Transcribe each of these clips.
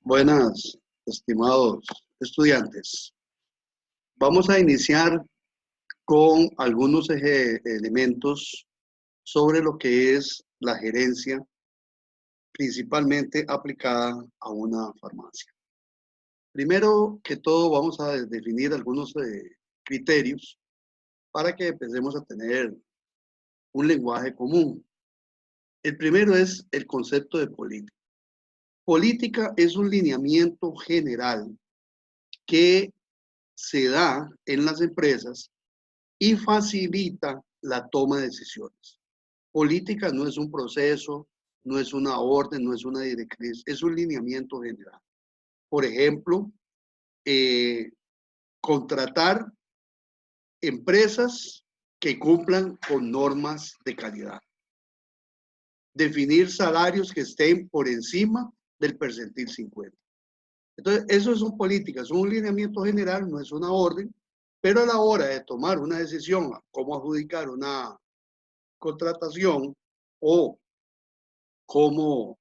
Buenas, estimados estudiantes. Vamos a iniciar con algunos elementos sobre lo que es la gerencia, principalmente aplicada a una farmacia. Primero que todo, vamos a definir algunos criterios para que empecemos a tener un lenguaje común. El primero es el concepto de política. Política es un lineamiento general que se da en las empresas y facilita la toma de decisiones. Política no es un proceso, no es una orden, no es una directriz, es un lineamiento general. Por ejemplo, contratar empresas que cumplan con normas de calidad. Definir salarios que estén por encima del percentil 50. Entonces, eso son políticas, es un lineamiento general, no es una orden, pero a la hora de tomar una decisión, cómo adjudicar una contratación o cómo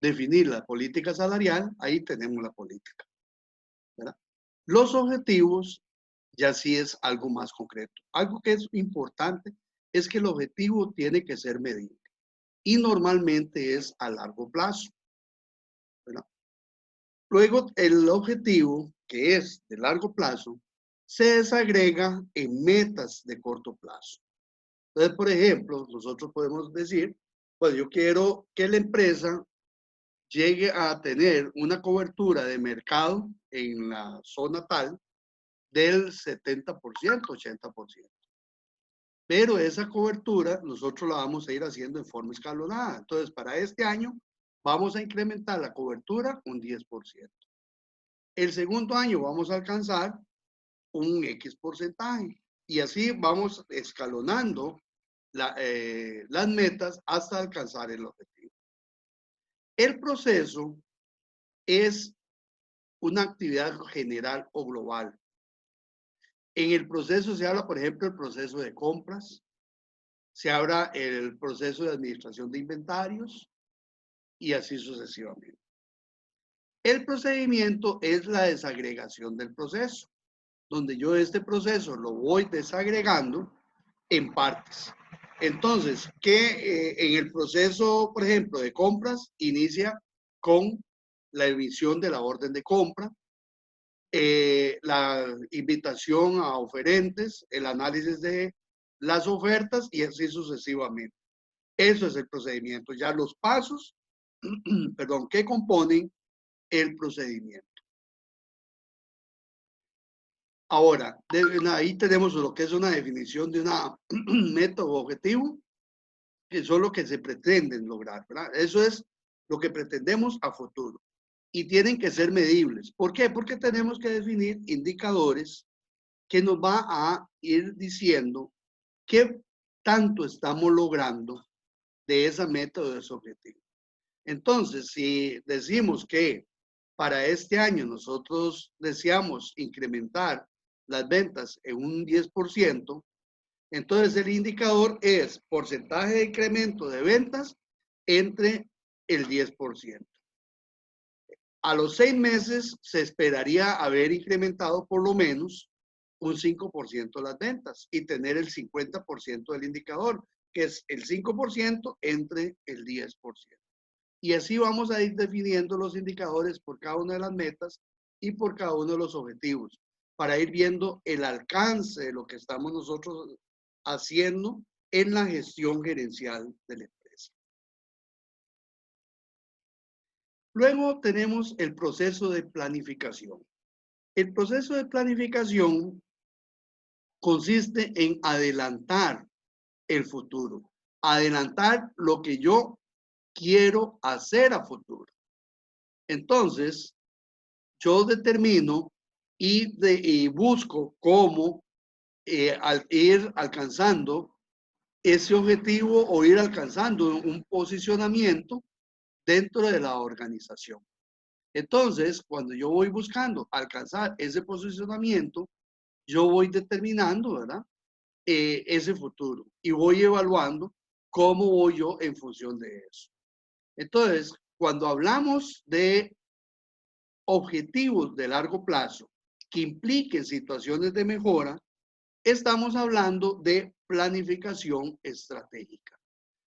definir la política salarial, ahí tenemos la política, ¿verdad? Los objetivos ya sí es algo más concreto. Algo que es importante es que el objetivo tiene que ser medible y normalmente es a largo plazo, ¿verdad? Luego, el objetivo, que es de largo plazo, se desagrega en metas de corto plazo. Entonces, por ejemplo, nosotros podemos decir, pues yo quiero que la empresa llegue a tener una cobertura de mercado en la zona tal del 70%, 80%. Pero esa cobertura nosotros la vamos a ir haciendo en forma escalonada. Entonces, para este año vamos a incrementar la cobertura un 10%. El segundo año vamos a alcanzar un X porcentaje. Y así vamos escalonando las metas hasta alcanzar el objetivo. El proceso es una actividad general o global. En el proceso se habla, por ejemplo, el proceso de compras, se habla el proceso de administración de inventarios y así sucesivamente. El procedimiento es la desagregación del proceso, donde yo este proceso lo voy desagregando en partes. Entonces, que en el proceso, por ejemplo, de compras, inicia con la emisión de la orden de compra, la invitación a oferentes, el análisis de las ofertas y así sucesivamente. Eso es el procedimiento, ya los pasos, perdón, que componen el procedimiento. Ahora, ahí tenemos lo que es una definición de una meta o objetivo, que son lo que se pretenden lograr, ¿verdad? Eso es lo que pretendemos a futuro. Y tienen que ser medibles. ¿Por qué? Porque tenemos que definir indicadores que nos va a ir diciendo qué tanto estamos logrando de esa meta o de ese objetivo. Entonces, si decimos que para este año nosotros deseamos incrementar las ventas en un 10%, entonces el indicador es porcentaje de incremento de ventas entre el 10%. A los 6 meses se esperaría haber incrementado por lo menos un 5% las ventas y tener el 50% del indicador, que es el 5% entre el 10%. Y así vamos a ir definiendo los indicadores por cada una de las metas y por cada uno de los objetivos, para ir viendo el alcance de lo que estamos nosotros haciendo en la gestión gerencial de la empresa. Luego tenemos el proceso de planificación. El proceso de planificación consiste en adelantar el futuro, adelantar lo que yo quiero hacer a futuro. Entonces, yo determino y busco cómo al ir alcanzando ese objetivo o ir alcanzando un posicionamiento dentro de la organización. Entonces, cuando yo voy buscando alcanzar ese posicionamiento, yo voy determinando, ¿verdad? Ese futuro y voy evaluando cómo voy yo en función de eso. Entonces, cuando hablamos de objetivos de largo plazo que impliquen situaciones de mejora, estamos hablando de planificación estratégica.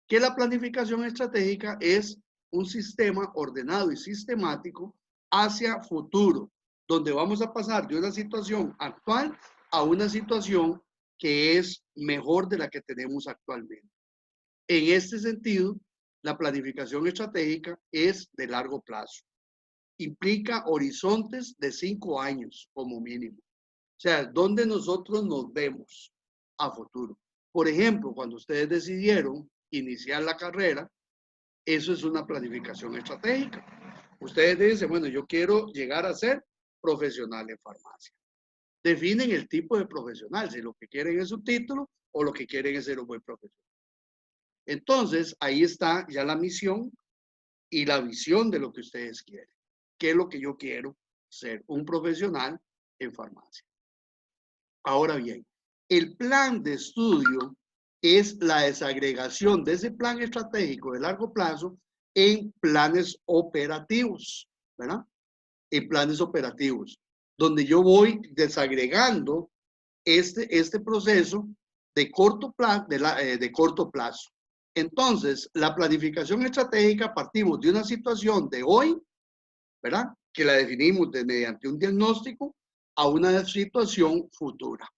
Que la planificación estratégica es un sistema ordenado y sistemático hacia futuro, donde vamos a pasar de una situación actual a una situación que es mejor de la que tenemos actualmente. En este sentido, la planificación estratégica es de largo plazo. Implica horizontes de 5 años como mínimo. O sea, donde nosotros nos vemos a futuro. Por ejemplo, cuando ustedes decidieron iniciar la carrera, eso es una planificación estratégica. Ustedes dicen, bueno, yo quiero llegar a ser profesional en farmacia. Definen el tipo de profesional, si lo que quieren es un título o lo que quieren es ser un buen profesional. Entonces, ahí está ya la misión y la visión de lo que ustedes quieren. ¿Qué es lo que yo quiero? Ser un profesional en farmacia. Ahora bien, el plan de estudio es la desagregación de ese plan estratégico de largo plazo en planes operativos, ¿verdad? En planes operativos, donde yo voy desagregando este proceso de corto plazo. Entonces, la planificación estratégica partimos de una situación de hoy, ¿verdad? Que la definimos mediante un diagnóstico a una situación futura.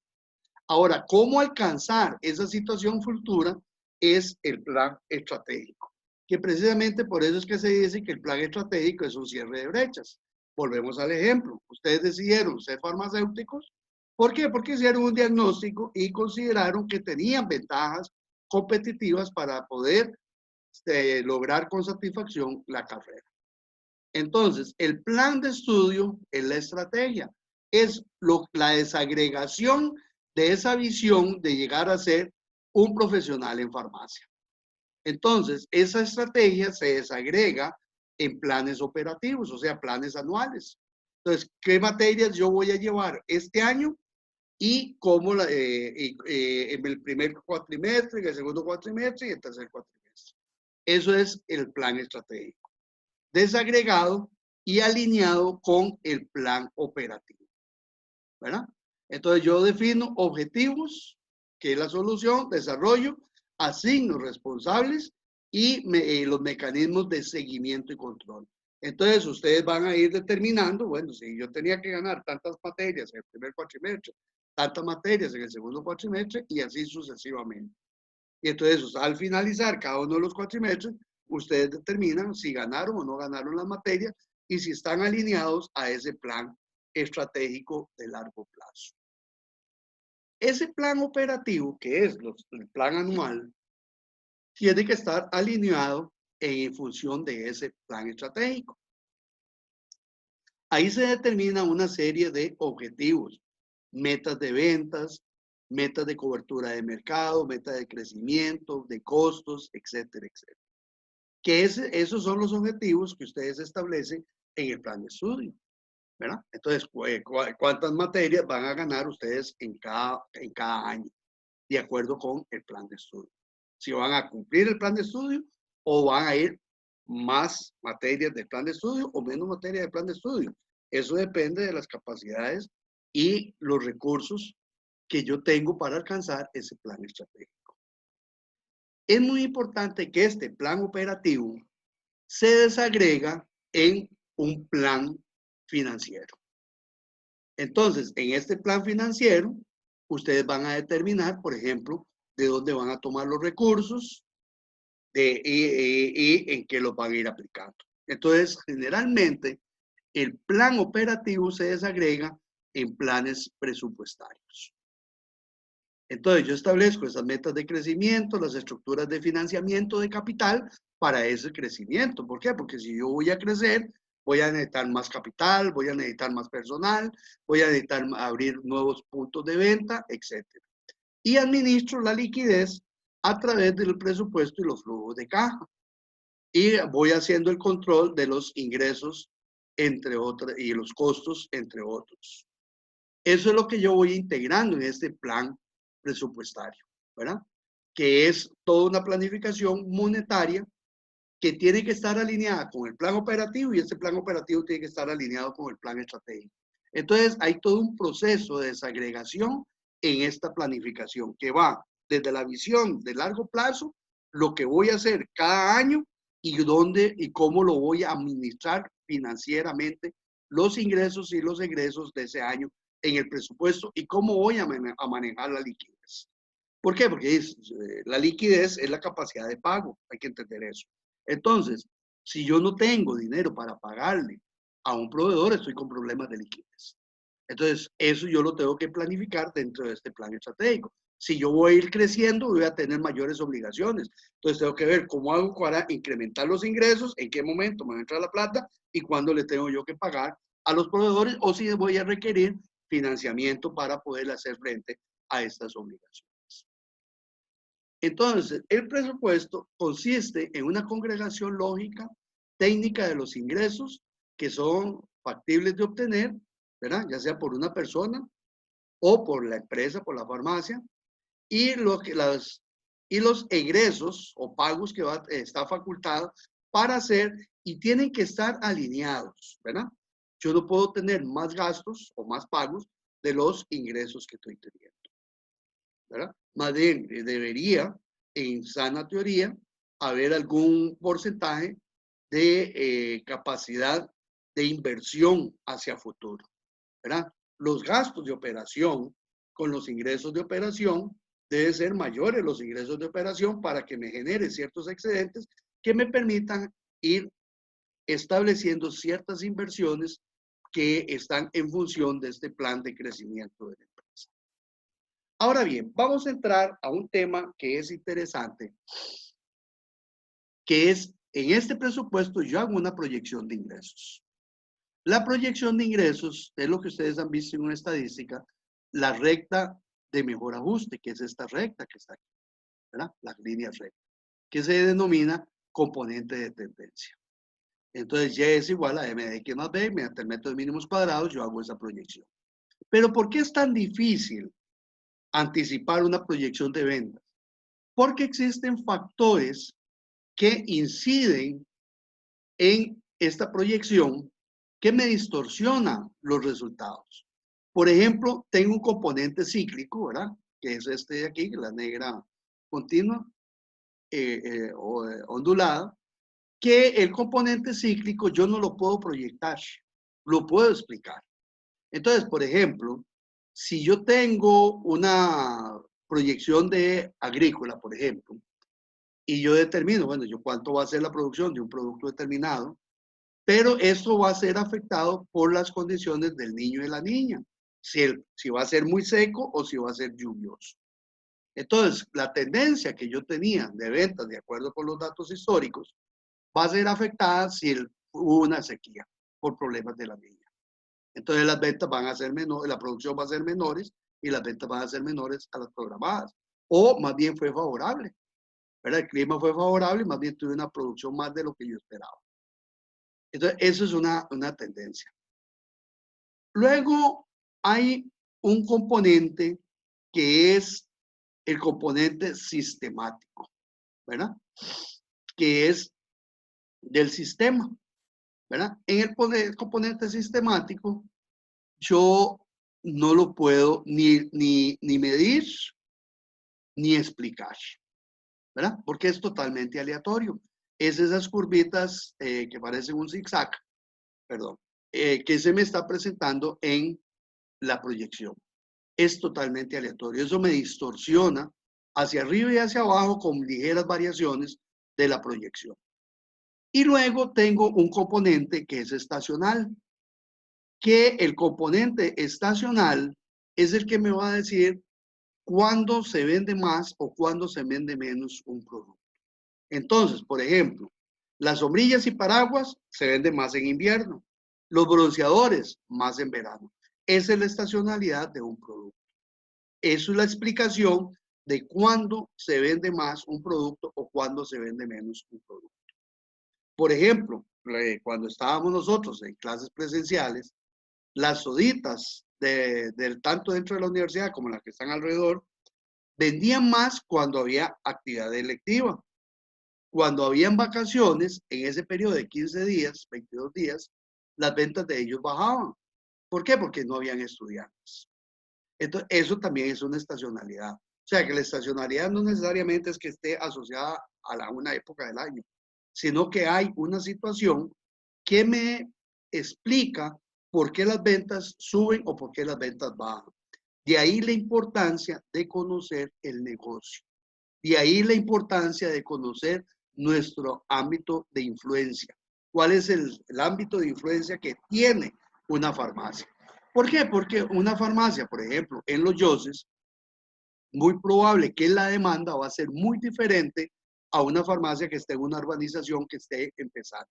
Ahora, ¿cómo alcanzar esa situación futura? Es el plan estratégico, que precisamente por eso es que se dice que el plan estratégico es un cierre de brechas. Volvemos al ejemplo. Ustedes decidieron ser farmacéuticos. ¿Por qué? Porque hicieron un diagnóstico y consideraron que tenían ventajas competitivas para poder lograr con satisfacción la carrera. Entonces, el plan de estudio es la estrategia, es la desagregación de esa visión de llegar a ser un profesional en farmacia. Entonces, esa estrategia se desagrega en planes operativos, o sea, planes anuales. Entonces, ¿qué materias yo voy a llevar este año? Y cómo en el primer cuatrimestre, en el segundo cuatrimestre y el tercer cuatrimestre. Eso es el plan estratégico, desagregado y alineado con el plan operativo, ¿verdad? Entonces yo defino objetivos, que es la solución, desarrollo, asigno responsables y los mecanismos de seguimiento y control. Entonces ustedes van a ir determinando, bueno, si yo tenía que ganar tantas materias en el primer cuatrimestre, tantas materias en el segundo cuatrimestre y así sucesivamente. Y entonces al finalizar cada uno de los cuatrimestres, ustedes determinan si ganaron o no ganaron las materias y si están alineados a ese plan estratégico de largo plazo. Ese plan operativo, que es el plan anual, tiene que estar alineado en función de ese plan estratégico. Ahí se determina una serie de objetivos, metas de ventas, metas de cobertura de mercado, metas de crecimiento, de costos, etcétera, etcétera. Que esos son los objetivos que ustedes establecen en el plan de estudio, ¿verdad? Entonces, ¿cuántas materias van a ganar ustedes en cada año? De acuerdo con el plan de estudio. Si van a cumplir el plan de estudio o van a ir más materias del plan de estudio o menos materias del plan de estudio. Eso depende de las capacidades y los recursos que yo tengo para alcanzar ese plan estratégico. Es muy importante que este plan operativo se desagrega en un plan financiero. Entonces, en este plan financiero, ustedes van a determinar, por ejemplo, de dónde van a tomar los recursos y en qué los van a ir aplicando. Entonces, generalmente, el plan operativo se desagrega en planes presupuestarios. Entonces, yo establezco esas metas de crecimiento, las estructuras de financiamiento de capital para ese crecimiento. ¿Por qué? Porque si yo voy a crecer, voy a necesitar más capital, voy a necesitar más personal, voy a necesitar abrir nuevos puntos de venta, etc. Y administro la liquidez a través del presupuesto y los flujos de caja. Y voy haciendo el control de los ingresos, entre otros, y los costos, entre otros. Eso es lo que yo voy integrando en este plan presupuestario, ¿verdad? Que es toda una planificación monetaria que tiene que estar alineada con el plan operativo y ese plan operativo tiene que estar alineado con el plan estratégico. Entonces, hay todo un proceso de desagregación en esta planificación que va desde la visión de largo plazo, lo que voy a hacer cada año y dónde y cómo lo voy a administrar financieramente, los ingresos y los egresos de ese año en el presupuesto y cómo voy a manejar la liquidez. ¿Por qué? Porque la liquidez es la capacidad de pago, hay que entender eso. Entonces, si yo no tengo dinero para pagarle a un proveedor, estoy con problemas de liquidez. Entonces, eso yo lo tengo que planificar dentro de este plan estratégico. Si yo voy a ir creciendo, voy a tener mayores obligaciones. Entonces, tengo que ver cómo hago para incrementar los ingresos, en qué momento me va a entrar la plata y cuándo le tengo yo que pagar a los proveedores o si voy a requerir financiamiento para poder hacer frente a estas obligaciones. Entonces, el presupuesto consiste en una congregación lógica, técnica de los ingresos que son factibles de obtener, ¿verdad? Ya sea por una persona o por la empresa, por la farmacia, y los egresos o pagos que está facultado para hacer y tienen que estar alineados, ¿verdad? Yo no puedo tener más gastos o más pagos de los ingresos que estoy teniendo, ¿verdad? Más bien, debería, en sana teoría, haber algún porcentaje de capacidad de inversión hacia futuro, ¿verdad? Los gastos de operación con los ingresos de operación deben ser mayores los ingresos de operación para que me genere ciertos excedentes que me permitan ir estableciendo ciertas inversiones que están en función de este plan de crecimiento de la empresa. Ahora bien, vamos a entrar a un tema que es interesante, que es, en este presupuesto yo hago una proyección de ingresos. La proyección de ingresos es lo que ustedes han visto en una estadística, la recta de mejor ajuste, que es esta recta que está aquí, ¿verdad? La línea recta, que se denomina componente de tendencia. Entonces, Y es igual a M de X más B, mediante el método de mínimos cuadrados, yo hago esa proyección. Pero ¿por qué es tan difícil anticipar una proyección de ventas? Porque existen factores que inciden en esta proyección que me distorsiona los resultados. Por ejemplo, tengo un componente cíclico, ¿verdad? Que es este de aquí, la negra continua, ondulada, que el componente cíclico yo no lo puedo proyectar, lo puedo explicar. Entonces, por ejemplo, si yo tengo una proyección de agrícola, por ejemplo, y yo determino, bueno, yo cuánto va a ser la producción de un producto determinado, pero esto va a ser afectado por las condiciones del niño y la niña, si va a ser muy seco o si va a ser lluvioso. Entonces, la tendencia que yo tenía de ventas, de acuerdo con los datos históricos, va a ser afectada si hubo una sequía por problemas de la niña. Entonces, las ventas van a ser menores, la producción va a ser menores y las ventas van a ser menores a las programadas. O más bien fue favorable, ¿verdad? El clima fue favorable y más bien tuve una producción más de lo que yo esperaba. Entonces, eso es una tendencia. Luego hay un componente que es el componente sistemático, ¿verdad? Que es del sistema, ¿verdad? En el componente sistemático, yo no lo puedo ni medir ni explicar, ¿verdad? Porque es totalmente aleatorio. Es esas curvitas que parecen un zigzag, perdón, que se me está presentando en la proyección. Es totalmente aleatorio. Eso me distorsiona hacia arriba y hacia abajo con ligeras variaciones de la proyección. Y luego tengo un componente que es estacional, que el componente estacional es el que me va a decir cuándo se vende más o cuándo se vende menos un producto. Entonces, por ejemplo, las sombrillas y paraguas se venden más en invierno, los bronceadores más en verano. Esa es la estacionalidad de un producto. Eso es la explicación de cuándo se vende más un producto o cuándo se vende menos un producto. Por ejemplo, cuando estábamos nosotros en clases presenciales, las soditas tanto dentro de la universidad como las que están alrededor, vendían más cuando había actividad electiva. Cuando habían vacaciones, en ese periodo de 15 días, 22 días, las ventas de ellos bajaban. ¿Por qué? Porque no habían estudiantes. Entonces, eso también es una estacionalidad. O sea, que la estacionalidad no necesariamente es que esté asociada a una época del año, sino que hay una situación que me explica por qué las ventas suben o por qué las ventas bajan. De ahí la importancia de conocer el negocio. De ahí la importancia de conocer nuestro ámbito de influencia. ¿Cuál es el ámbito de influencia que tiene una farmacia? ¿Por qué? Porque una farmacia, por ejemplo, en Los Yoses, muy probable que la demanda va a ser muy diferente a una farmacia que esté en una urbanización que esté empezando.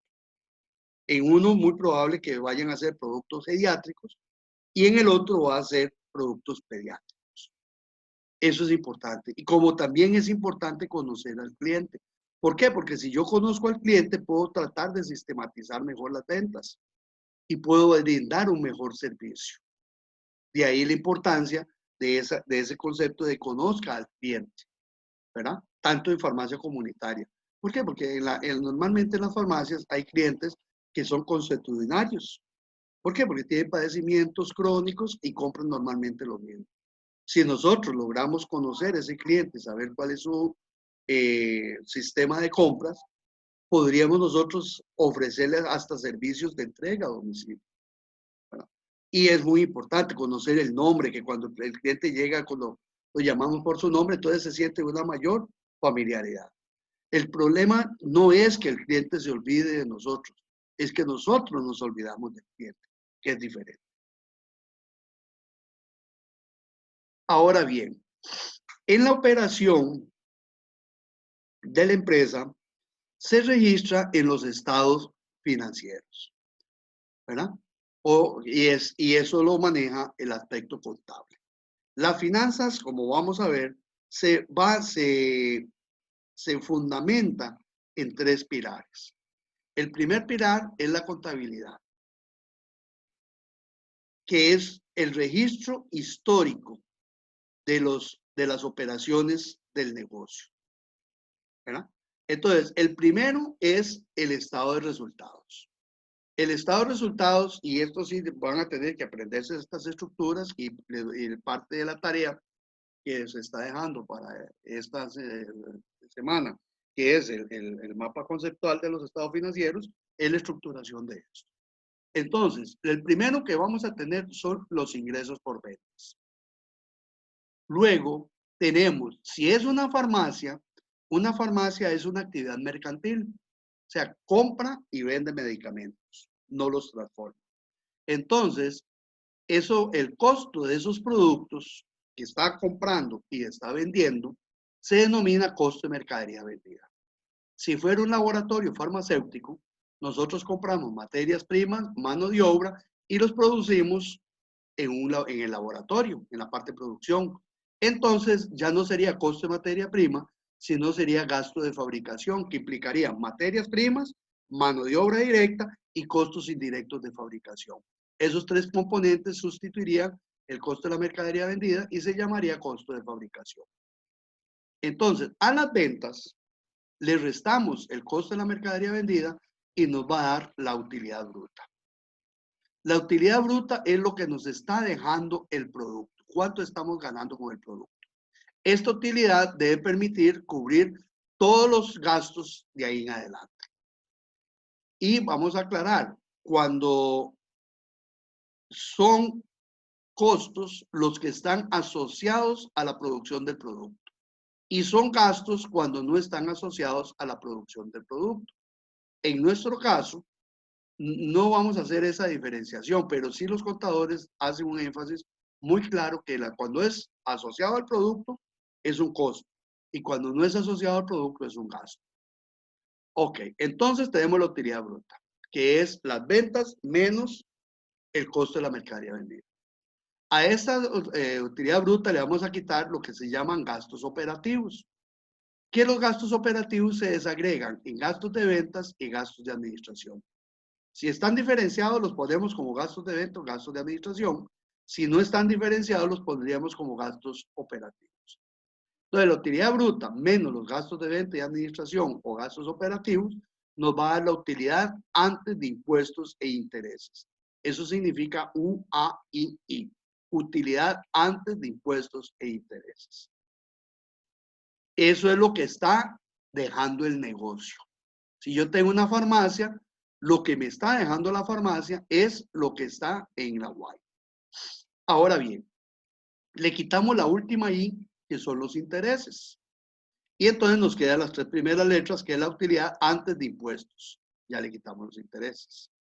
En uno, muy probable que vayan a ser productos pediátricos y en el otro va a ser productos pediátricos. Eso es importante. Y como también es importante conocer al cliente. ¿Por qué? Porque si yo conozco al cliente, puedo tratar de sistematizar mejor las ventas y puedo brindar un mejor servicio. De ahí la importancia de ese concepto de conozca al cliente, ¿verdad? Tanto en farmacia comunitaria. ¿Por qué? Porque normalmente en las farmacias hay clientes que son consuetudinarios. ¿Por qué? Porque tienen padecimientos crónicos y compran normalmente lo mismo. Si nosotros logramos conocer a ese cliente, saber cuál es su sistema de compras, podríamos nosotros ofrecerle hasta servicios de entrega a domicilio, ¿verdad? Y es muy importante conocer el nombre, que cuando el cliente llega, cuando lo llamamos por su nombre, entonces se siente una mayor familiaridad. El problema no es que el cliente se olvide de nosotros, es que nosotros nos olvidamos del cliente, que es diferente. Ahora bien, en la operación de la empresa se registra en los estados financieros, ¿verdad? Y eso lo maneja el aspecto contable. Las finanzas, como vamos a ver, se fundamenta en 3 pilares. El primer pilar es la contabilidad, que es el registro histórico de las operaciones del negocio, ¿verdad? Entonces, el primero es el estado de resultados. El estado de resultados, y esto sí van a tener que aprenderse estas estructuras y parte de la tarea que se está dejando para esta semana, que es el mapa conceptual de los estados financieros, es la estructuración de esto. Entonces, el primero que vamos a tener son los ingresos por ventas. Luego tenemos, si es una farmacia es una actividad mercantil, o sea, compra y vende medicamentos, no los transforma. Entonces, el costo de esos productos que está comprando y está vendiendo se denomina costo de mercadería vendida. Si fuera un laboratorio farmacéutico, nosotros compramos materias primas, mano de obra y los producimos en el laboratorio, en la parte de producción. Entonces ya no sería costo de materia prima, sino sería gasto de fabricación, que implicaría materias primas, mano de obra directa y costos indirectos de fabricación. Esos 3 componentes sustituirían el costo de la mercadería vendida y se llamaría costo de fabricación. Entonces, a las ventas le restamos el costo de la mercadería vendida y nos va a dar la utilidad bruta. La utilidad bruta es lo que nos está dejando el producto. ¿Cuánto estamos ganando con el producto? Esta utilidad debe permitir cubrir todos los gastos de ahí en adelante. Y vamos a aclarar, cuando son costos los que están asociados a la producción del producto y son gastos cuando no están asociados a la producción del producto. En nuestro caso, no vamos a hacer esa diferenciación, pero sí los contadores hacen un énfasis muy claro que cuando es asociado al producto es un costo y cuando no es asociado al producto es un gasto. Ok, entonces tenemos la utilidad bruta, que es las ventas menos el costo de la mercadería vendida. A esta utilidad bruta le vamos a quitar lo que se llaman gastos operativos, que los gastos operativos se desagregan en gastos de ventas y gastos de administración. Si están diferenciados, los ponemos como gastos de venta o gastos de administración. Si no están diferenciados, los pondríamos como gastos operativos. Entonces, la utilidad bruta menos los gastos de venta y administración o gastos operativos nos va a dar la utilidad antes de impuestos e intereses. Eso significa UAII, utilidad antes de impuestos e intereses. Eso es lo que está dejando el negocio. Si yo tengo una farmacia, lo que me está dejando la farmacia es lo que está en la UAI. Ahora bien, le quitamos la última I, que son los intereses. Y entonces nos quedan las tres primeras letras, que es la utilidad antes de impuestos. Ya le quitamos los intereses.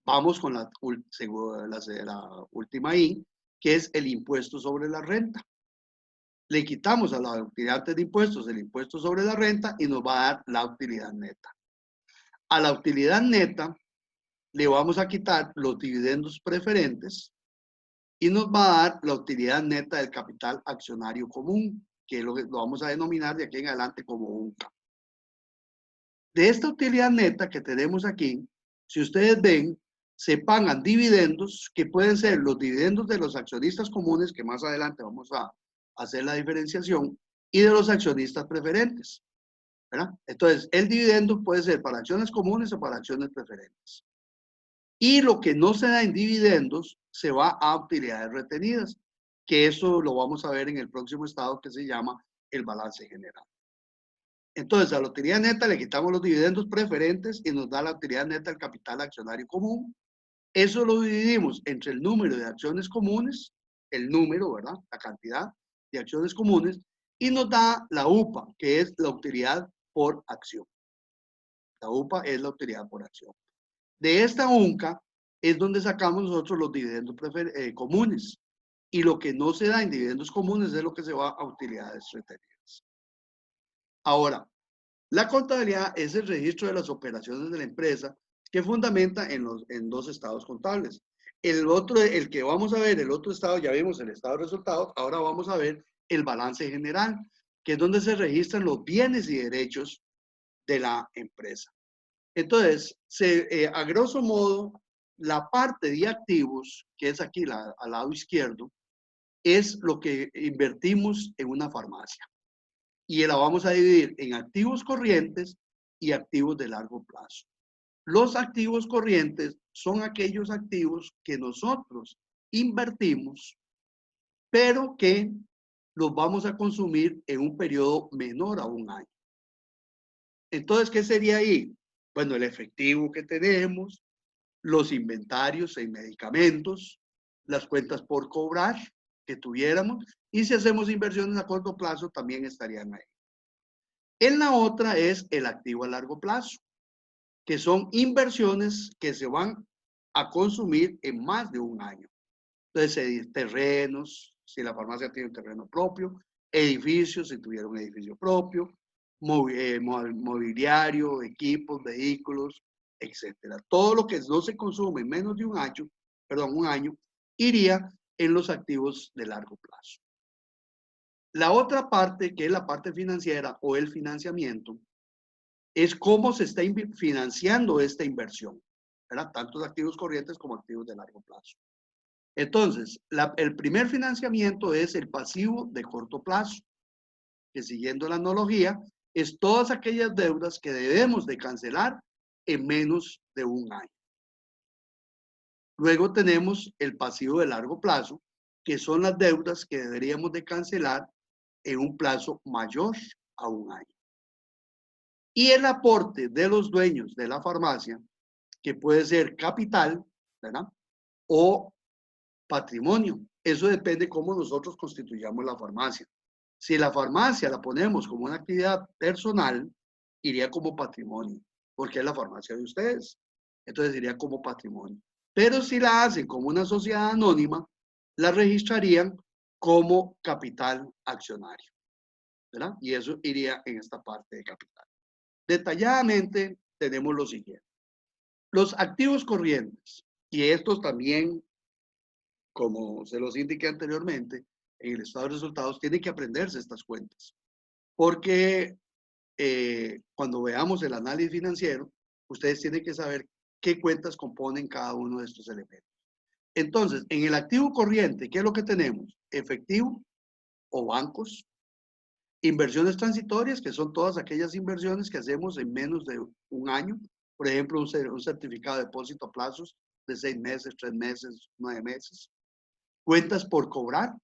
Vamos con la última I, que es el impuesto sobre la renta. Le quitamos a la utilidad antes de impuestos el impuesto sobre la renta y nos va a dar la utilidad neta. A la utilidad neta le vamos a quitar los dividendos preferentes y nos va a dar la utilidad neta del capital accionario común, que lo vamos a denominar de aquí en adelante como UNCA. De esta utilidad neta que tenemos aquí, si ustedes ven, se pagan dividendos que pueden ser los dividendos de los accionistas comunes, que más adelante vamos a hacer la diferenciación, y de los accionistas preferentes, ¿verdad? Entonces, el dividendo puede ser para acciones comunes o para acciones preferentes. Y lo que no se da en dividendos se va a utilidades retenidas, que eso lo vamos a ver en el próximo estado que se llama el balance general. Entonces, a la utilidad neta le quitamos los dividendos preferentes y nos da la utilidad neta del capital accionario común. Eso lo dividimos entre el número de acciones comunes, el número, ¿verdad? La cantidad de acciones comunes, y nos da la UPA, que es la utilidad por acción. La UPA es la utilidad por acción. De esta UNCA es donde sacamos nosotros los dividendos comunes. Y lo que no se da en dividendos comunes es lo que se va a utilidades retenidas. Ahora, la contabilidad es el registro de las operaciones de la empresa que fundamenta en dos estados contables. El que vamos a ver, el otro estado, ya vimos el estado de resultados, ahora vamos a ver el balance general, que es donde se registran los bienes y derechos de la empresa. Entonces, a grosso modo, la parte de activos, que es aquí al lado izquierdo, es lo que invertimos en una farmacia. Y la vamos a dividir en activos corrientes y activos de largo plazo. Los activos corrientes son aquellos activos que nosotros invertimos, pero que los vamos a consumir en un periodo menor a un año. Entonces, ¿qué sería ahí? Bueno, el efectivo que tenemos, los inventarios en medicamentos, las cuentas por cobrar que tuviéramos, y si hacemos inversiones a corto plazo, también estarían ahí. En la otra es el activo a largo plazo, que son inversiones que se van a consumir en más de un año. Entonces, terrenos, si la farmacia tiene un terreno propio, edificios, si tuviera un edificio propio, mobiliario, equipos, vehículos, etcétera. Todo lo que no se consume en menos de un año, iría en los activos de largo plazo. La otra parte, que es la parte financiera o el financiamiento, es cómo se está financiando esta inversión, ¿verdad? Tanto de activos corrientes como activos de largo plazo. Entonces, el primer financiamiento es el pasivo de corto plazo, que siguiendo la analogía, es todas aquellas deudas que debemos de cancelar en menos de un año. Luego tenemos el pasivo de largo plazo, que son las deudas que deberíamos de cancelar en un plazo mayor a un año. Y el aporte de los dueños de la farmacia, que puede ser capital, ¿verdad? O patrimonio. Eso depende cómo nosotros constituyamos la farmacia. Si la farmacia la ponemos como una actividad personal, iría como patrimonio, porque es la farmacia de ustedes. Entonces iría como patrimonio. Pero si la hacen como una sociedad anónima, la registrarían como capital accionario, ¿verdad? Y eso iría en esta parte de capital. Detalladamente tenemos lo siguiente. Los activos corrientes, y estos también, como se los indiqué anteriormente, en el estado de resultados, tienen que aprenderse estas cuentas. Porque cuando veamos el análisis financiero, ustedes tienen que saber qué cuentas componen cada uno de estos elementos. Entonces, en el activo corriente, ¿qué es lo que tenemos? Efectivo o bancos, Inversiones transitorias, que son todas aquellas inversiones que hacemos en menos de un año. Por ejemplo, un certificado de depósito a plazos de 6 meses, 3 meses, 9 meses. Cuentas por cobrar,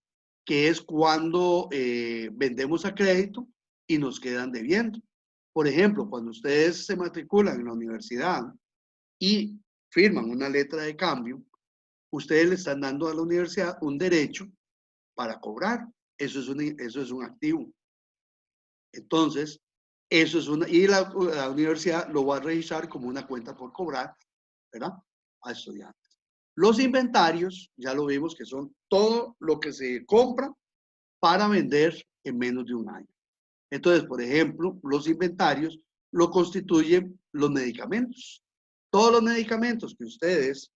que es cuando vendemos a crédito y nos quedan debiendo. Por ejemplo, cuando ustedes se matriculan en la universidad y firman una letra de cambio, ustedes le están dando a la universidad un derecho para cobrar. Eso es un activo. Entonces, eso es y la universidad lo va a registrar como una cuenta por cobrar, ¿verdad? A estudiantes. Los inventarios, ya lo vimos que son todo lo que se compra para vender en menos de un año. Entonces, por ejemplo, los inventarios lo constituyen los medicamentos. Todos los medicamentos que ustedes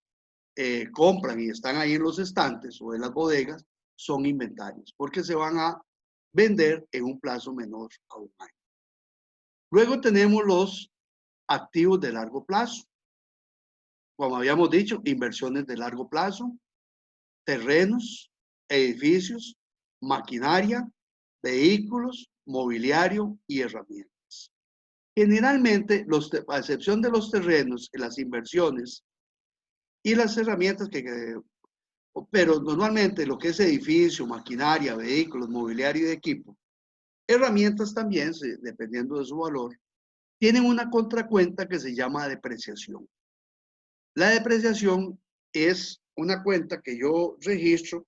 compran y están ahí en los estantes o en las bodegas son inventarios, porque se van a vender en un plazo menor a un año. Luego tenemos los activos de largo plazo. Como habíamos dicho, inversiones de largo plazo, terrenos, edificios, maquinaria, vehículos, mobiliario y herramientas. Generalmente, a excepción de los terrenos, las inversiones y las herramientas pero normalmente lo que es edificio, maquinaria, vehículos, mobiliario y equipo, herramientas también, dependiendo de su valor, tienen una contracuenta que se llama depreciación. La depreciación es una cuenta que yo registro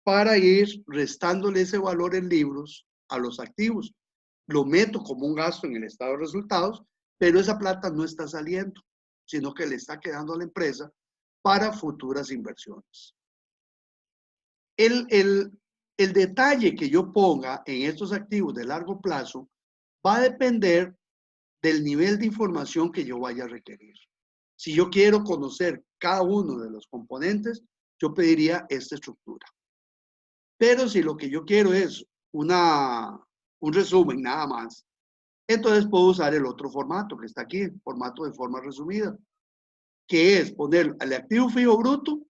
para ir restándole ese valor en libros a los activos. Lo meto como un gasto en el estado de resultados, pero esa plata no está saliendo, sino que le está quedando a la empresa para futuras inversiones. El detalle que yo ponga en estos activos de largo plazo va a depender del nivel de información que yo vaya a requerir. Si yo quiero conocer cada uno de los componentes, yo pediría esta estructura. Pero si lo que yo quiero es un resumen nada más, entonces puedo usar el otro formato que está aquí, formato de forma resumida, que es poner el activo fijo bruto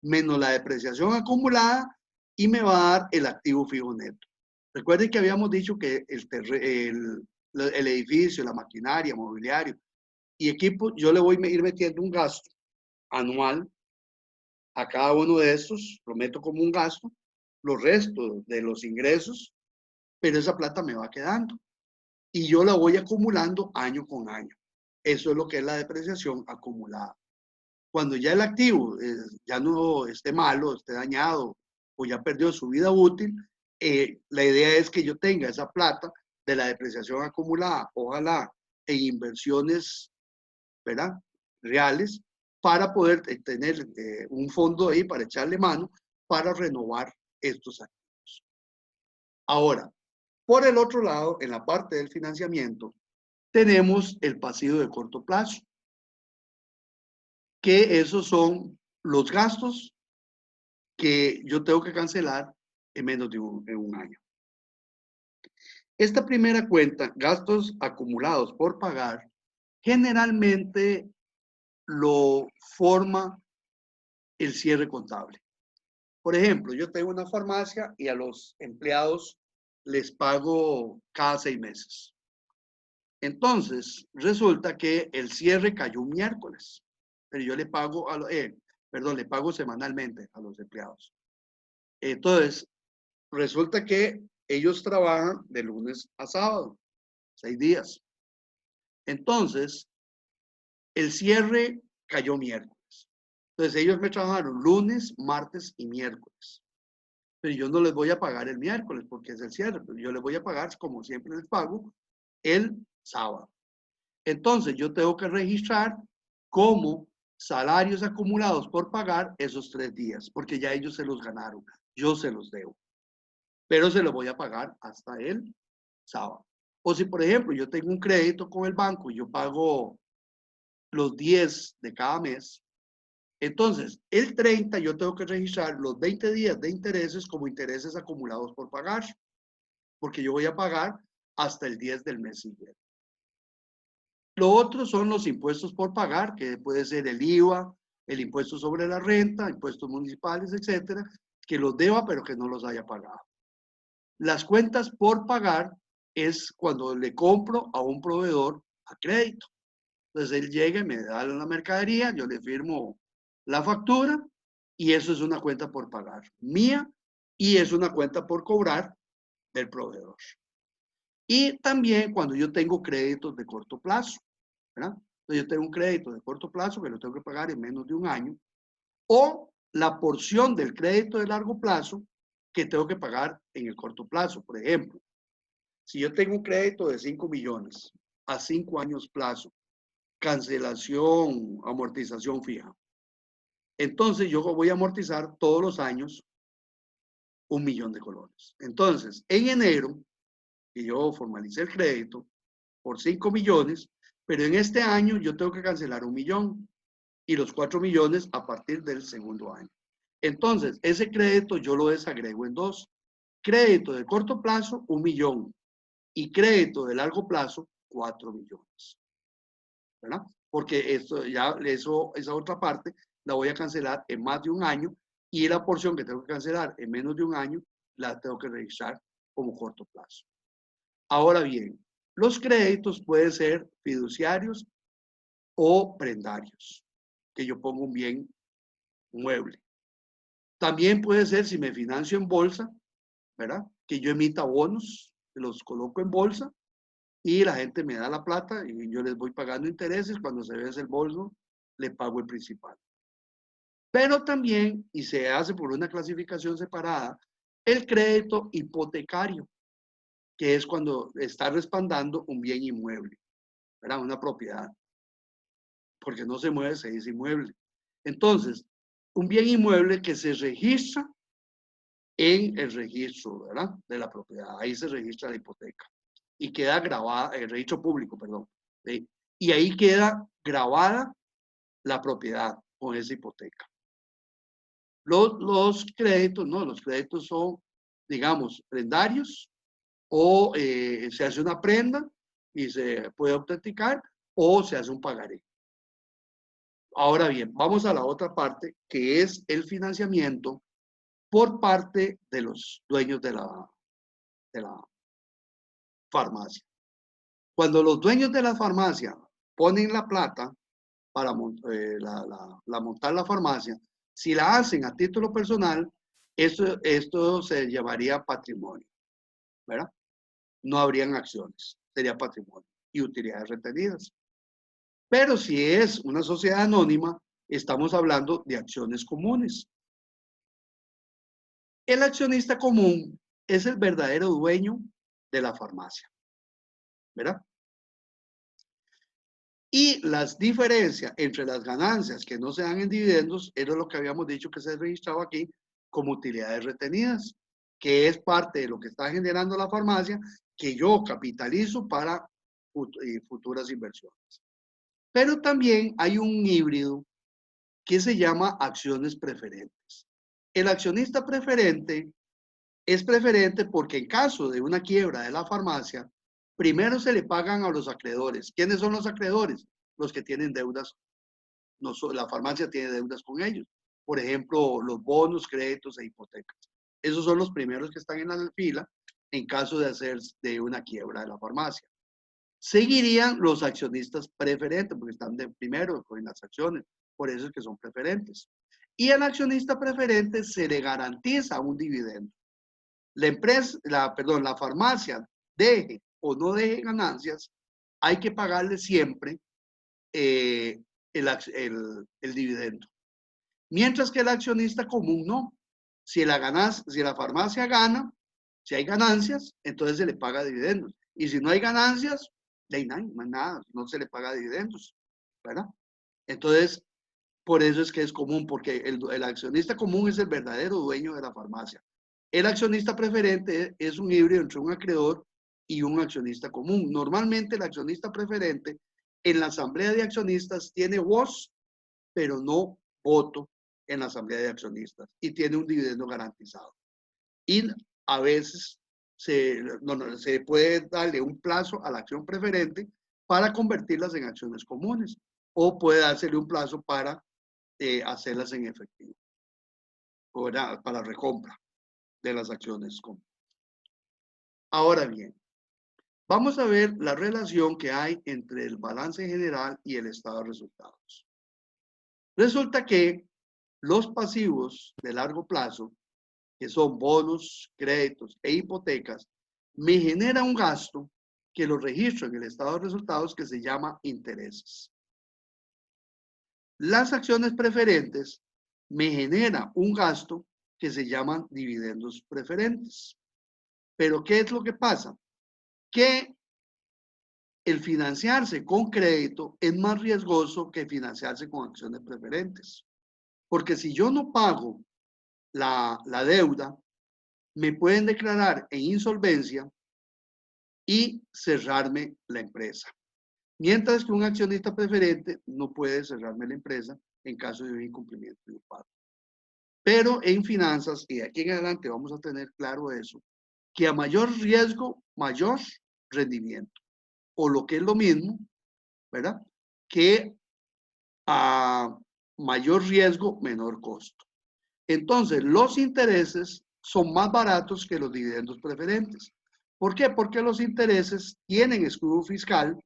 menos la depreciación acumulada y me va a dar el activo fijo neto. Recuerden que habíamos dicho que el edificio, la maquinaria, mobiliario y equipo, yo le voy a ir metiendo un gasto anual a cada uno de estos, lo meto como un gasto, los restos de los ingresos, pero esa plata me va quedando y yo la voy acumulando año con año. Eso es lo que es la depreciación acumulada. Cuando ya el activo ya no esté malo, esté dañado o ya perdió su vida útil, la idea es que yo tenga esa plata de la depreciación acumulada, ojalá en inversiones, ¿verdad? Reales, para poder tener un fondo ahí para echarle mano para renovar estos activos. Ahora, por el otro lado, en la parte del financiamiento, tenemos el pasivo de corto plazo, que esos son los gastos que yo tengo que cancelar en menos de un año. Esta primera cuenta, gastos acumulados por pagar, generalmente lo forma el cierre contable. Por ejemplo, yo tengo una farmacia y a los empleados les pago cada 6 meses. Entonces, resulta que el cierre cayó un miércoles, pero yo le pago, le pago semanalmente a los empleados. Entonces, resulta que ellos trabajan de lunes a sábado, 6 días. Entonces, el cierre cayó miércoles. Entonces, ellos me trabajaron lunes, martes y miércoles. Pero yo no les voy a pagar el miércoles porque es el cierre, pero yo les voy a pagar, como siempre les pago, el sábado. Entonces, yo tengo que registrar como salarios acumulados por pagar esos 3 días, porque ya ellos se los ganaron, yo se los debo, pero se los voy a pagar hasta el sábado. O si, por ejemplo, yo tengo un crédito con el banco y yo pago los 10 de cada mes, entonces el 30 yo tengo que registrar los 20 días de intereses como intereses acumulados por pagar, porque yo voy a pagar hasta el 10 del mes siguiente. Lo otro son los impuestos por pagar, que puede ser el IVA, el impuesto sobre la renta, impuestos municipales, etcétera, que los deba pero que no los haya pagado. Las cuentas por pagar es cuando le compro a un proveedor a crédito. Entonces él llega y me da la mercadería, yo le firmo la factura y eso es una cuenta por pagar mía y es una cuenta por cobrar del proveedor. Y también cuando yo tengo créditos de corto plazo, ¿verdad? Entonces yo tengo un crédito de corto plazo que lo tengo que pagar en menos de un año o la porción del crédito de largo plazo que tengo que pagar en el corto plazo. Por ejemplo, si yo tengo un crédito de 5 millones a 5 años plazo, cancelación, amortización fija. Entonces yo voy a amortizar todos los años 1 millón de colones. Entonces, en enero, que yo formalicé el crédito por 5 millones, pero en este año yo tengo que cancelar 1 millón y los 4 millones a partir del segundo año. Entonces, ese crédito yo lo desagrego en dos. Crédito de corto plazo, 1 millón. Y crédito de largo plazo, 4 millones. ¿Verdad? Porque esa otra parte la voy a cancelar en más de un año y la porción que tengo que cancelar en menos de un año la tengo que registrar como corto plazo. Ahora bien, los créditos pueden ser fiduciarios o prendarios, que yo pongo un bien mueble. También puede ser si me financio en bolsa, ¿verdad? Que yo emita bonos, los coloco en bolsa y la gente me da la plata y yo les voy pagando intereses. Cuando se vence el bolso, le pago el principal. Pero también, y se hace por una clasificación separada, el crédito hipotecario, que es cuando está respaldando un bien inmueble, ¿verdad? Una propiedad, porque no se mueve, se dice inmueble. Entonces, un bien inmueble que se registra en el registro, ¿verdad? De la propiedad. Ahí se registra la hipoteca y queda grabada, el registro público, perdón. ¿Sí? Y ahí queda grabada la propiedad con esa hipoteca. Los créditos, ¿no? Los créditos son, digamos, prendarios o se hace una prenda y se puede autenticar o se hace un pagaré. Ahora bien, vamos a la otra parte que es el financiamiento por parte de los dueños de la farmacia. Cuando los dueños de la farmacia ponen la plata para montar la farmacia, si la hacen a título personal, esto se llamaría patrimonio, ¿verdad? No habrían acciones, sería patrimonio y utilidades retenidas. Pero si es una sociedad anónima, estamos hablando de acciones comunes. El accionista común es el verdadero dueño de la farmacia, ¿verdad? Y las diferencias entre las ganancias que no se dan en dividendos, era lo que habíamos dicho que se registraba aquí como utilidades retenidas, que es parte de lo que está generando la farmacia, que yo capitalizo para futuras inversiones. Pero también hay un híbrido que se llama acciones preferentes. El accionista preferente es preferente porque en caso de una quiebra de la farmacia, primero se le pagan a los acreedores. ¿Quiénes son los acreedores? Los que tienen deudas. No, la farmacia tiene deudas con ellos. Por ejemplo, los bonos, créditos e hipotecas. Esos son los primeros que están en la fila en caso de hacer de una quiebra de la farmacia. Seguirían los accionistas preferentes, porque están de primero en las acciones, por eso es que son preferentes. Y al accionista preferente se le garantiza un dividendo. La empresa, la farmacia deje o no deje ganancias, hay que pagarle siempre el dividendo. Mientras que el accionista común no. Si la farmacia gana, si hay ganancias, entonces se le paga dividendos. Y si no hay ganancias, de ahí nada, no se le paga dividendos, ¿verdad? Entonces, por eso es que es común, porque el accionista común es el verdadero dueño de la farmacia. El accionista preferente es un híbrido entre un acreedor y un accionista común. Normalmente el accionista preferente en la asamblea de accionistas tiene voz, pero no voto en la asamblea de accionistas y tiene un dividendo garantizado. Y a veces se puede darle un plazo a la acción preferente para convertirlas en acciones comunes o puede dársele un plazo para hacerlas en efectivo o para recompra de las acciones comunes. Ahora bien, vamos a ver la relación que hay entre el balance general y el estado de resultados. Resulta que los pasivos de largo plazo, que son bonos, créditos e hipotecas, me genera un gasto que lo registro en el estado de resultados que se llama intereses. Las acciones preferentes me genera un gasto que se llaman dividendos preferentes. Pero ¿qué es lo que pasa? Que el financiarse con crédito es más riesgoso que financiarse con acciones preferentes. Porque si yo no pago la deuda, me pueden declarar en insolvencia y cerrarme la empresa. Mientras que un accionista preferente no puede cerrarme la empresa en caso de un incumplimiento de un pago. Pero en finanzas, y de aquí en adelante vamos a tener claro eso, que a mayor riesgo, mayor rendimiento. O lo que es lo mismo, ¿verdad? Que a mayor riesgo, menor costo. Entonces, los intereses son más baratos que los dividendos preferentes. ¿Por qué? Porque los intereses tienen escudo fiscal,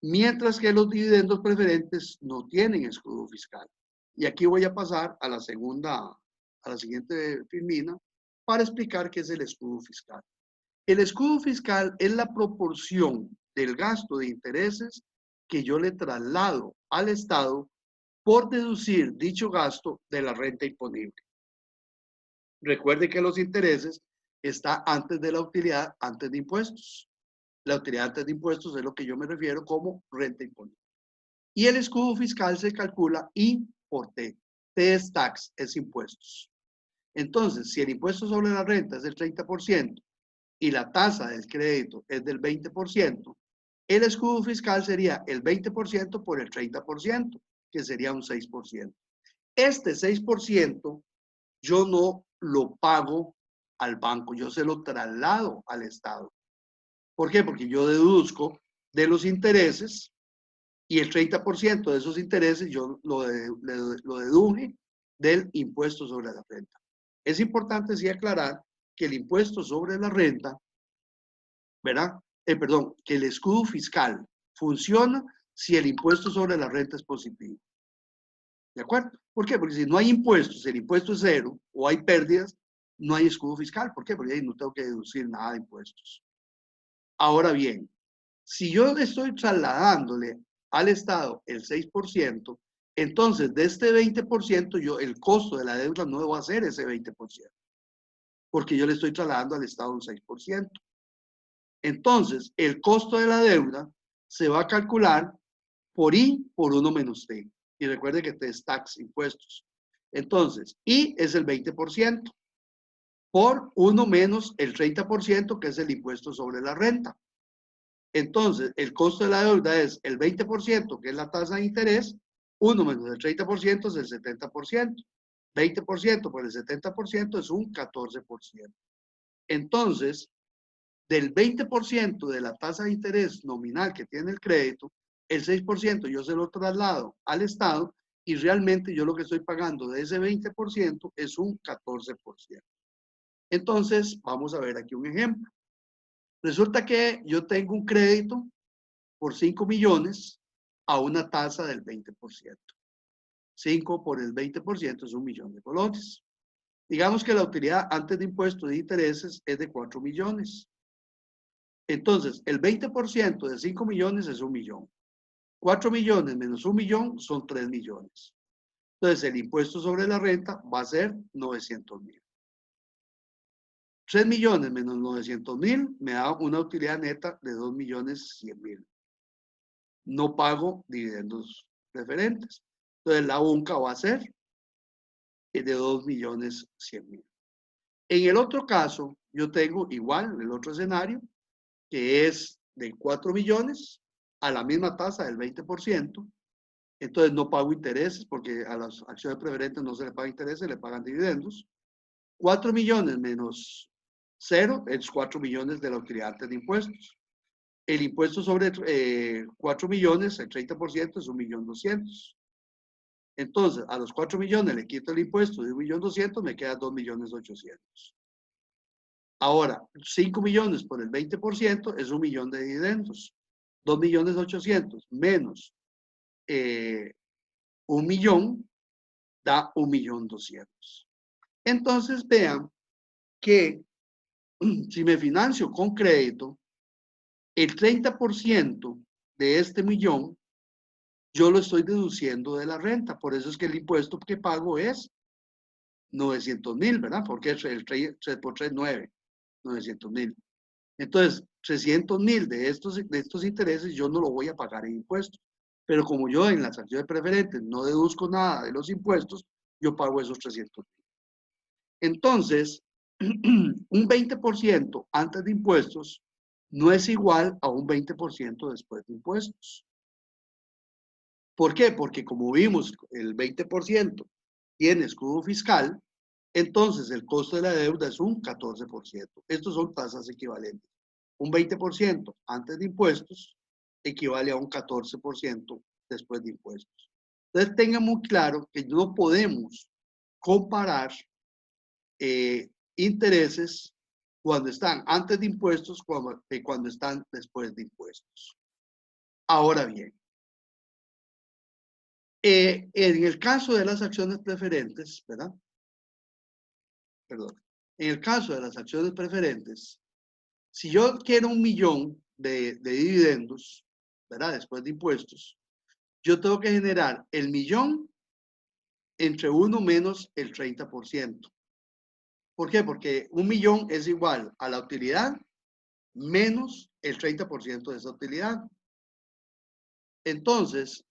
mientras que los dividendos preferentes no tienen escudo fiscal. Y aquí voy a pasar a la siguiente filmina para explicar qué es el escudo fiscal. El escudo fiscal es la proporción del gasto de intereses que yo le traslado al Estado por deducir dicho gasto de la renta imponible. Recuerde que los intereses está antes de la utilidad, antes de impuestos. La utilidad antes de impuestos es lo que yo me refiero como renta imponible. Y el escudo fiscal se calcula I por T. T es tax, es impuestos. Entonces, si el impuesto sobre la renta es del 30% y la tasa del crédito es del 20%, el escudo fiscal sería el 20% por el 30%, que sería un 6%. Este 6% yo no lo pago al banco, yo se lo traslado al Estado. ¿Por qué? Porque yo deduzco de los intereses y el 30% de esos intereses yo lo deduje del impuesto sobre la renta. Es importante sí aclarar que el impuesto sobre la renta, ¿verdad? Perdón, que el escudo fiscal funciona si el impuesto sobre la renta es positivo. ¿De acuerdo? ¿Por qué? Porque si no hay impuestos, el impuesto es cero o hay pérdidas, no hay escudo fiscal. ¿Por qué? Porque ahí no tengo que deducir nada de impuestos. Ahora bien, si yo le estoy trasladándole al Estado el 6%, entonces de este 20%, el costo de la deuda no va a ser ese 20%, porque yo le estoy trasladando al Estado un 6%. Entonces, el costo de la deuda se va a calcular por I por 1 menos T. Y recuerde que T es tax, impuestos. Entonces, I es el 20% por 1 menos el 30%, que es el impuesto sobre la renta. Entonces, el costo de la deuda es el 20%, que es la tasa de interés, 1 menos el 30% es el 70%. 20% por el 70% es un 14%. Entonces, del 20% de la tasa de interés nominal que tiene el crédito, el 6% yo se lo traslado al Estado y realmente yo lo que estoy pagando de ese 20% es un 14%. Entonces, vamos a ver aquí un ejemplo. Resulta que yo tengo un crédito por 5 millones a una tasa del 20%. 5 por el 20% es 1 millón de colones. Digamos que la utilidad antes de impuestos de intereses es de 4 millones. Entonces, el 20% de 5 millones es 1 millón. 4 millones menos 1 millón son 3 millones. Entonces, el impuesto sobre la renta va a ser 900,000. 3 millones menos 900,000 me da una utilidad neta de 2,100,000. No pago dividendos preferentes. Entonces, la UNCA va a ser de 2,100,000. En el otro caso, yo tengo igual, el otro escenario, que es de 4 millones a la misma tasa del 20%. Entonces no pago intereses porque a las acciones preferentes no se le paga intereses, se le pagan dividendos. 4 millones menos 0 es 4 millones de la utilidad antes de impuestos. El impuesto sobre 4 millones, el 30% es 1,200,000. Entonces, a los 4 millones le quito el impuesto de 1,200,000, me queda 2,800,000. Ahora, 5 millones por el 20% es 1 millón de dividendos. 2.800.000 menos 1 millón da 1.200.000. Entonces vean que si me financio con crédito, el 30% de este millón yo lo estoy deduciendo de la renta. Por eso es que el impuesto que pago es 900.000, ¿verdad? Porque el 3 por 3, 9, 900.000. Entonces, 300.000 de estos intereses yo no lo voy a pagar en impuestos. Pero como yo en las acciones preferentes no deduzco nada de los impuestos, yo pago esos 300.000. Entonces, un 20% antes de impuestos no es igual a un 20% después de impuestos. ¿Por qué? Porque como vimos, el 20% tiene escudo fiscal, entonces el costo de la deuda es un 14%. Estos son tasas equivalentes. Un 20% antes de impuestos equivale a un 14% después de impuestos. Entonces tengan muy claro que no podemos comparar intereses cuando están antes de impuestos cuando están después de impuestos. Ahora bien, en el caso de las acciones preferentes, ¿verdad? Perdón. En el caso de las acciones preferentes, si yo quiero 1 millón de dividendos, ¿verdad? Después de impuestos, yo tengo que generar el millón entre 1 menos el 30%. ¿Por qué? Porque 1 millón es igual a la utilidad menos el 30% de esa utilidad. Entonces,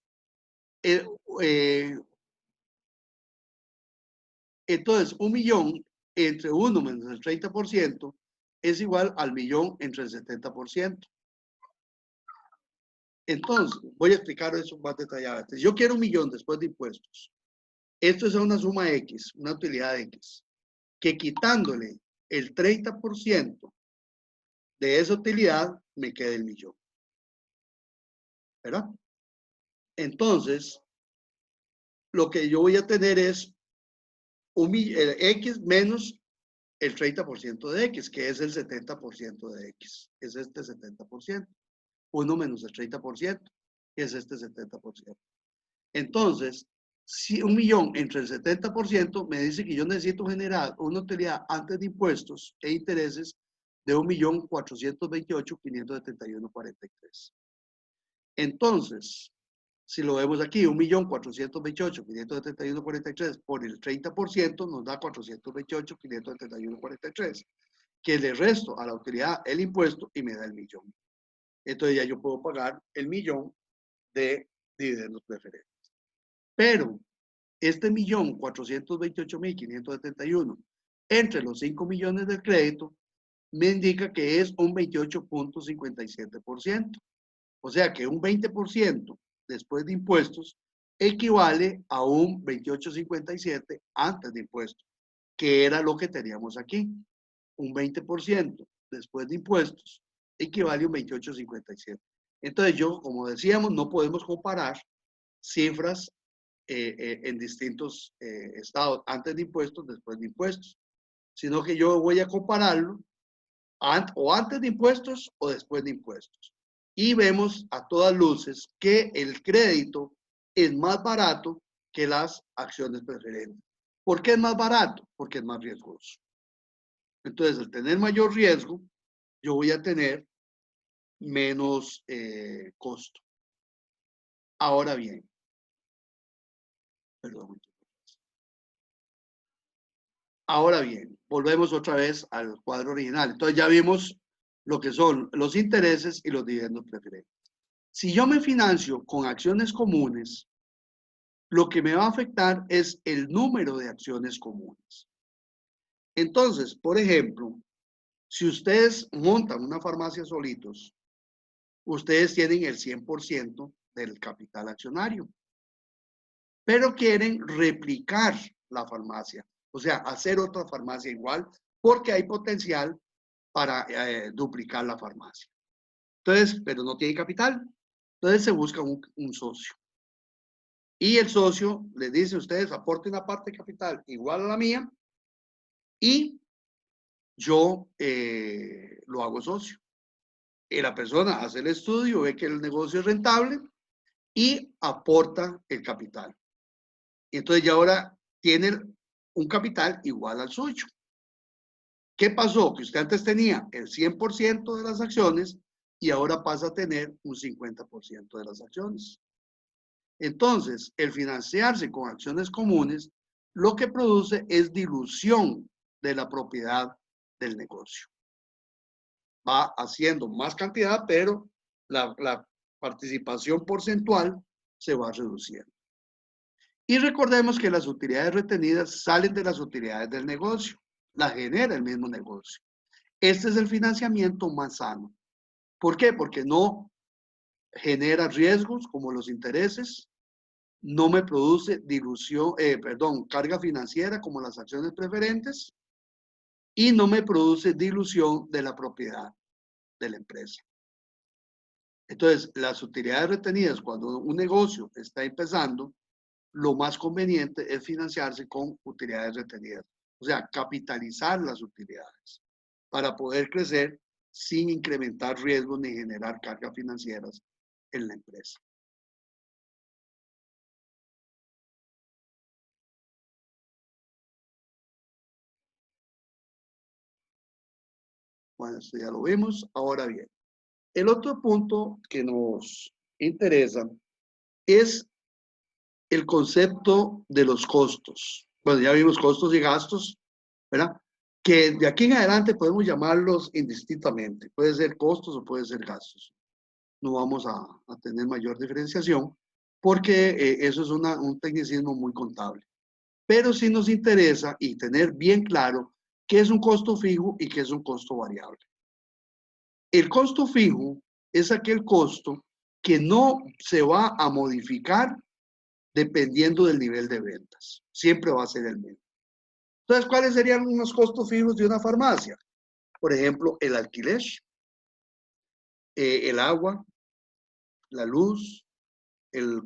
entonces 1 millón entre 1 menos el 30% es igual al millón entre el 70%. Entonces, voy a explicar eso más detalladamente. Yo quiero 1 millón después de impuestos. Esto es una suma X, una utilidad X, que quitándole el 30% de esa utilidad me queda el millón. ¿Verdad? Entonces, lo que yo voy a tener es X menos el 30% de X, que es el 70% de X. Es este 70%. 1 menos el 30%, que es este 70%. Entonces, si 1 millón entre el 70% me dice que yo necesito generar una utilidad antes de impuestos e intereses de 1.428.571.43. Entonces, si lo vemos aquí, 1.428.571.43 por el 30% nos da 428.571.43, que le resto a la utilidad el impuesto y me da el millón. Entonces ya yo puedo pagar el millón de dividendos preferentes. Pero este 1.428.571 entre los 5 millones del crédito me indica que es un 28.57%. O sea que un 20% después de impuestos equivale a un 28.57 antes de impuestos, que era lo que teníamos aquí. Un 20% después de impuestos equivale a un 28.57. Entonces yo, como decíamos, no podemos comparar cifras en distintos estados, antes de impuestos, después de impuestos, sino que yo voy a compararlo o antes de impuestos o después de impuestos. Y vemos a todas luces que el crédito es más barato que las acciones preferentes. ¿Por qué es más barato? Porque es más riesgoso. Entonces, al tener mayor riesgo, yo voy a tener menos costo. Ahora bien, perdón. Ahora bien, volvemos otra vez al cuadro original. Entonces ya vimos lo que son los intereses y los dividendos preferentes. Si yo me financio con acciones comunes, lo que me va a afectar es el número de acciones comunes. Entonces, por ejemplo, si ustedes montan una farmacia solitos, ustedes tienen el 100% del capital accionario, pero quieren replicar la farmacia, o sea, hacer otra farmacia igual, porque hay potencial para duplicar la farmacia. Entonces, pero no tiene capital, entonces se busca un socio. Y el socio les dice a ustedes, aporten una parte de capital igual a la mía y yo lo hago socio. Y la persona hace el estudio, ve que el negocio es rentable y aporta el capital. Y entonces ya ahora tiene un capital igual al suyo. ¿Qué pasó? Que usted antes tenía el 100% de las acciones y ahora pasa a tener un 50% de las acciones. Entonces, el financiarse con acciones comunes lo que produce es dilución de la propiedad del negocio. Va haciendo más cantidad, pero la participación porcentual se va reduciendo. Y recordemos que las utilidades retenidas salen de las utilidades del negocio, las genera el mismo negocio. Este es el financiamiento más sano. ¿Por qué? Porque no genera riesgos como los intereses, no me produce dilución, carga financiera como las acciones preferentes y no me produce dilución de la propiedad de la empresa. Entonces, las utilidades retenidas cuando un negocio está empezando, lo más conveniente es financiarse con utilidades retenidas. O sea, capitalizar las utilidades para poder crecer sin incrementar riesgos ni generar cargas financieras en la empresa. Bueno, esto ya lo vimos. Ahora bien, el otro punto que nos interesa es el concepto de los costos. Bueno, ya vimos costos y gastos, ¿verdad? Que de aquí en adelante podemos llamarlos indistintamente. Puede ser costos o puede ser gastos. No vamos a tener mayor diferenciación porque eso es un tecnicismo muy contable. Pero sí nos interesa y tener bien claro qué es un costo fijo y qué es un costo variable. El costo fijo es aquel costo que no se va a modificar dependiendo del nivel de ventas. Siempre va a ser el mismo. Entonces, ¿cuáles serían unos costos fijos de una farmacia? Por ejemplo, el alquiler, el agua, la luz, el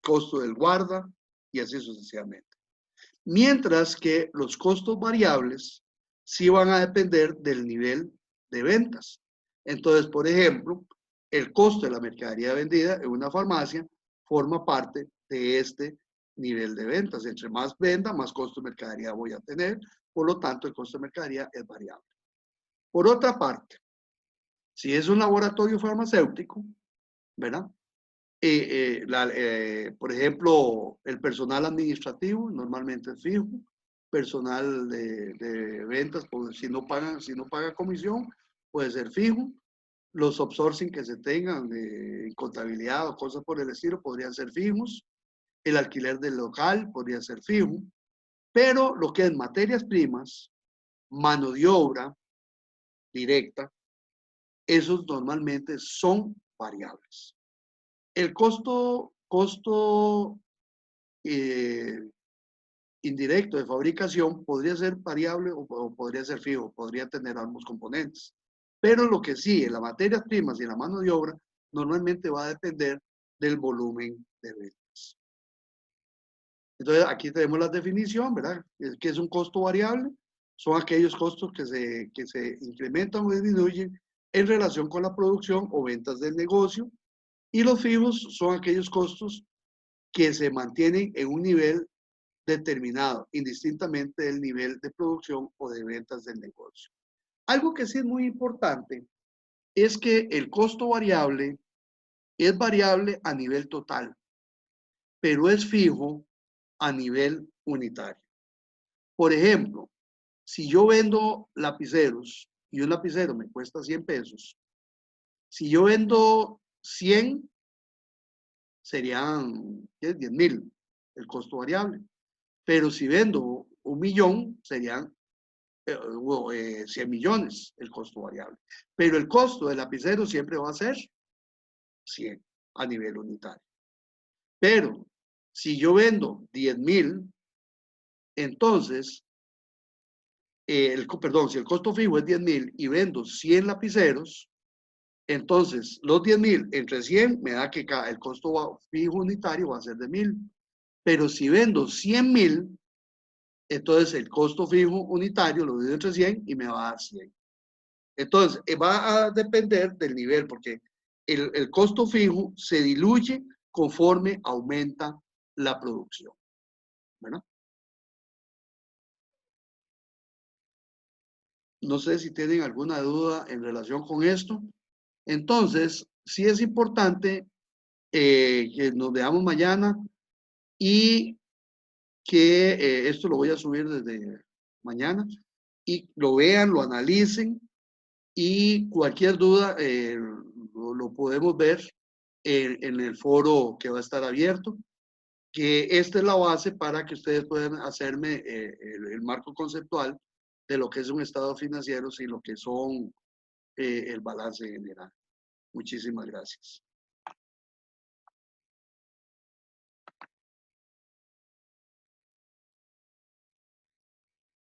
costo del guarda y así sucesivamente. Mientras que los costos variables sí van a depender del nivel de ventas. Entonces, por ejemplo, el costo de la mercadería vendida en una farmacia forma parte de este nivel de ventas. Entre más venda, más costo de mercadería voy a tener. Por lo tanto, el costo de mercadería es variable. Por otra parte, si es un laboratorio farmacéutico, ¿verdad? Por ejemplo, el personal administrativo normalmente es fijo, personal de ventas, pues, si no paga comisión, puede ser fijo. Los outsourcing que se tengan de contabilidad o cosas por el estilo podrían ser fijos. El alquiler del local podría ser fijo. Pero lo que es materias primas, mano de obra directa, esos normalmente son variables. El costo indirecto de fabricación podría ser variable o podría ser fijo, podría tener ambos componentes. Pero lo que sí, en las materias primas y en la mano de obra, normalmente va a depender del volumen de ventas. Entonces, aquí tenemos la definición, ¿verdad? ¿Qué es un costo variable? Son aquellos costos que se incrementan o disminuyen en relación con la producción o ventas del negocio. Y los fijos son aquellos costos que se mantienen en un nivel determinado, indistintamente del nivel de producción o de ventas del negocio. Algo que sí es muy importante es que el costo variable es variable a nivel total, pero es fijo a nivel unitario. Por ejemplo, si yo vendo lapiceros y un lapicero me cuesta 100 pesos, si yo vendo 100, serían 10,000 el costo variable. Pero si vendo 1,000,000, serían 100 millones el costo variable. Pero el costo del lapicero siempre va a ser 100 a nivel unitario. Pero si yo vendo 10,000, entonces, si el costo fijo es 10,000 y vendo 100 lapiceros, entonces los 10,000 entre 100 me da que el costo fijo unitario va a ser de 1,000. Pero si vendo 100,000, Entonces, el costo fijo unitario lo divido entre 100 y me va a dar 100. Entonces, va a depender del nivel, porque el costo fijo se diluye conforme aumenta la producción, ¿verdad? No sé si tienen alguna duda en relación con esto. Entonces, sí es importante que nos veamos mañana y que esto lo voy a subir desde mañana y lo vean, lo analicen y cualquier duda lo podemos ver en el foro que va a estar abierto, que esta es la base para que ustedes puedan hacerme el marco conceptual de lo que es un estado financiero y lo que son el balance general. Muchísimas gracias.